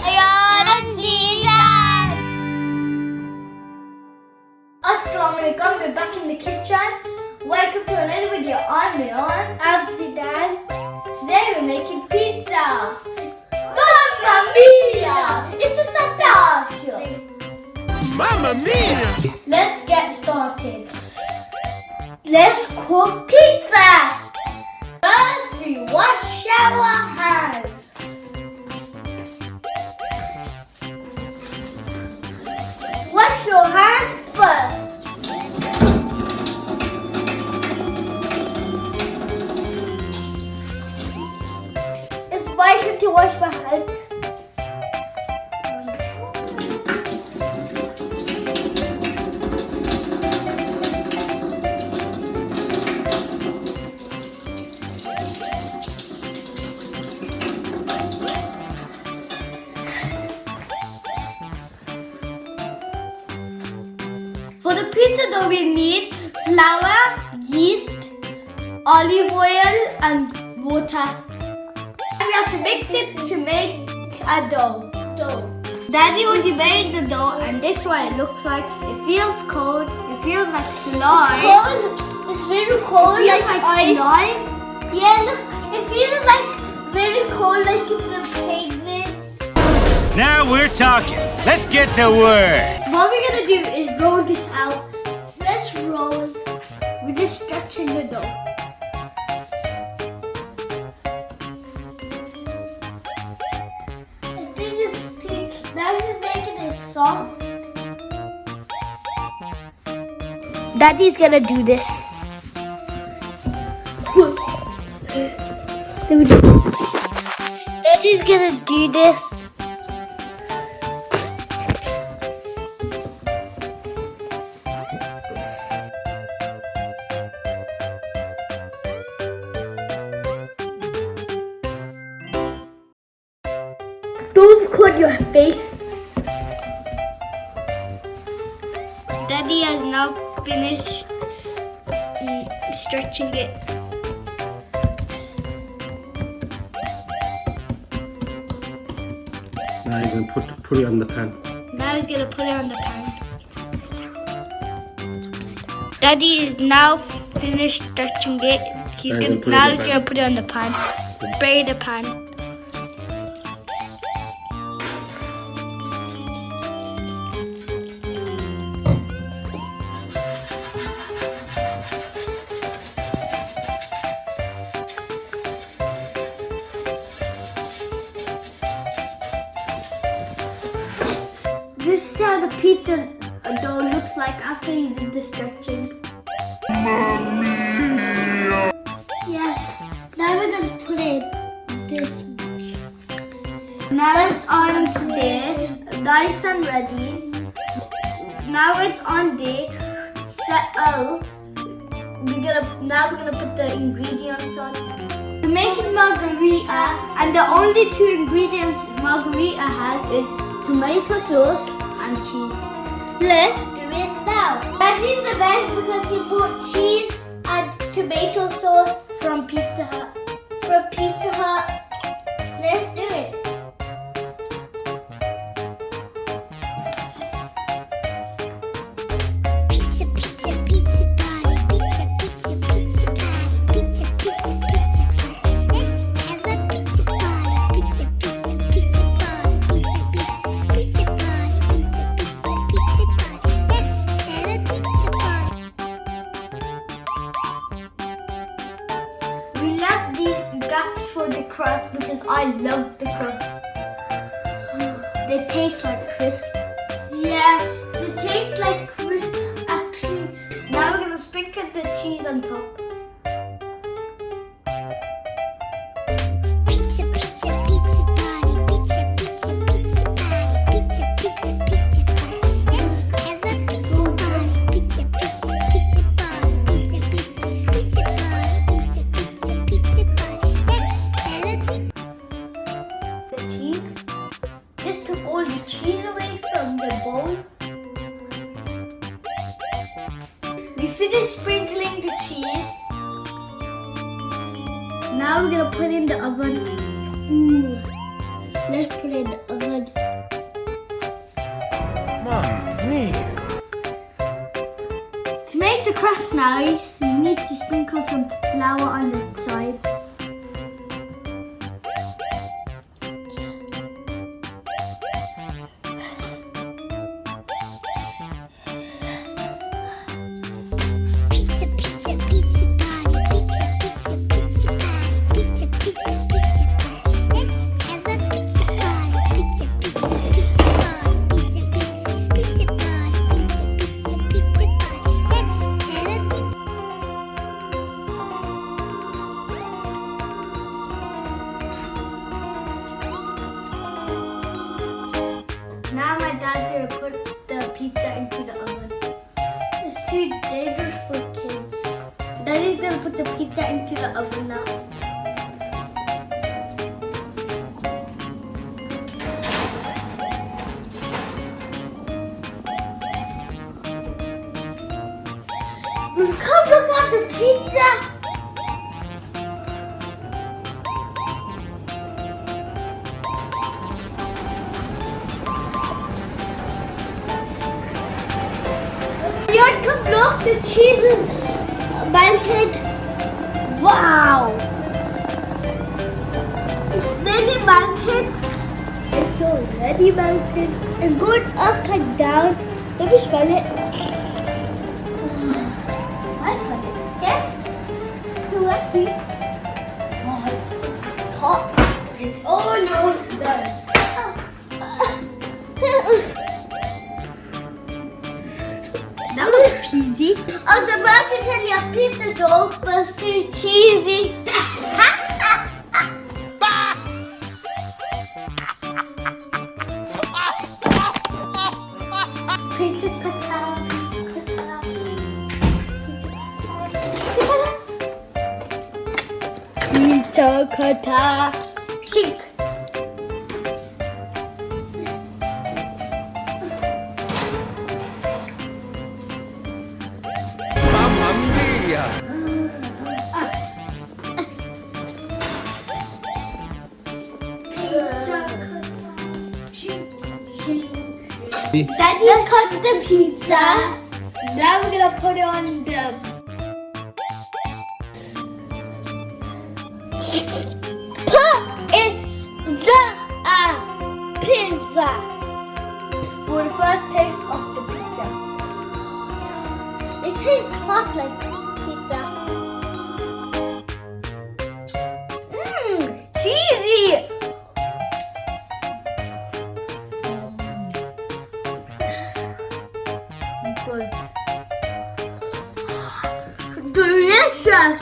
Ayaan and Zidan. Assalamualaikum, we're back in the kitchen. Welcome to another video. I'm Ayaan. I'm Zidan. Today we're making pizza. Mamma mia! It's a satashio. Mamma mia! Let's get started. Let's cook pizza. First, we wash our hands. Wash your hands first. It's vital to wash my hands. For the pizza dough, we need flour, yeast, olive oil, and water. And we have to mix it to make a dough. Daddy already made the dough, and this is what it looks like. It feels cold. It feels like slime. Cold. It's very cold, It feels like like ice. slime. Yeah, look, it feels like very cold, like it's the pigments. Now we're talking. Let's get to work. What we're gonna do is roll this out. Let's roll. We're just stretching the dough. I think it's too. Now he's making it soft. Daddy's gonna do this. Daddy's gonna do this. Don't cut your face. Daddy has now finished stretching it. Now you're going to put it on the pan. Now he's gonna put it on the pan. Daddy is now finished stretching it. He's Now gonna he's gonna put it now in he's the gonna pan. put it on the pan. Spray the pan. This is how the pizza dough looks like after you did the stretching. Yes. Now we're gonna put it this. Now it's on there, nice and ready. Now it's on there, set out. Now we're gonna put the ingredients on. We're making margarita, and the only two ingredients margarita has is tomato sauce and cheese. Let's do it now. Daddy's the best because he bought cheese and tomato sauce From Pizza Hut. from Pizza Hut. Let's do it. Pizza, pizza, pizza party. Pizza, pizza, pizza party. Pizza, pizza, pizza party. Let's have a pizza party. Pizza, pizza, pizza party. Pizza, pizza, pizza party. Pizza, pizza, pizza party. Let's have a pizza party. We left these gaps for the crust because I love the crust. They taste like crisp. Yeah, it tastes like crisp actually. Now we're gonna sprinkle the cheese on top. Pizza, pizza, pizza party. Pizza, pizza, pizza party. Pizza, pizza, pizza party. Let's have a pizza party. Pizza, pizza, pizza party. Pizza, pizza, pizza party. Pizza, pizza, pizza party. Let's have a pizza. The cheese. This took all the cheese away from the bowl. We finished sprinkling sprinkling the cheese. Now we're gonna put in the oven. Ooh. Let's put it in the oven. Mamma mia. To make the crust nice, you need to sprinkle some flour on the sides. Pizza, pizza, pizza party. Pizza, pizza, pizza party. Pizza, pizza, pizza party. Let's have a pizza party. Pizza, pizza, pizza party. Pizza, pizza, pizza party. Pizza, pizza, pizza party. Let's have a Now my dad's gonna put the pizza into the oven. It's too dangerous for kids. Daddy's gonna put the pizza into the oven now. Come look at the pizza. Leon, come look. The cheese is melted. Wow. It's nearly melted. It's already melted. It's going up and down. Let me smell it. I smell it. Yeah? You like it? Oh, it's hot. It's almost done. That was cheesy. I was about to tell you a pizza joke, but it's too cheesy. Pizza cutter, pizza cutter. Pizza cutter. Pink. Mamma mia. Daddy cut the pizza. Now we're gonna put it on the. Put in the pizza. For the first taste of the pizza. It tastes hot like pizza. Cheesy. Good. Delicious.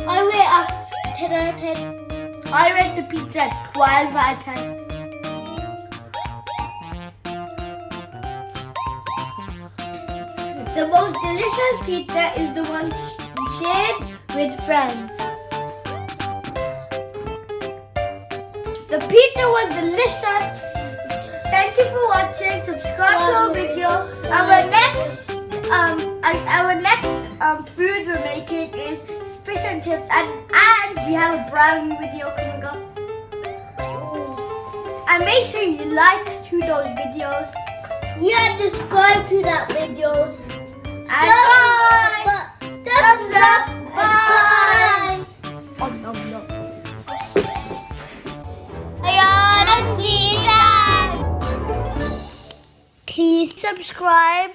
I rate a 10 out of 10. I rate the pizza 12 out of 10. The most delicious pizza is the one shared with friends. The pizza was delicious. Thank you for watching. Subscribe to our video. Our next food we're making is fish and chips, and we have a brownie video coming up. And make sure you like to those videos. Yeah, subscribe to that videos. And bye. Thumbs up. Bye. Bye. Oh no no. Ayaan and Zidan. Please subscribe.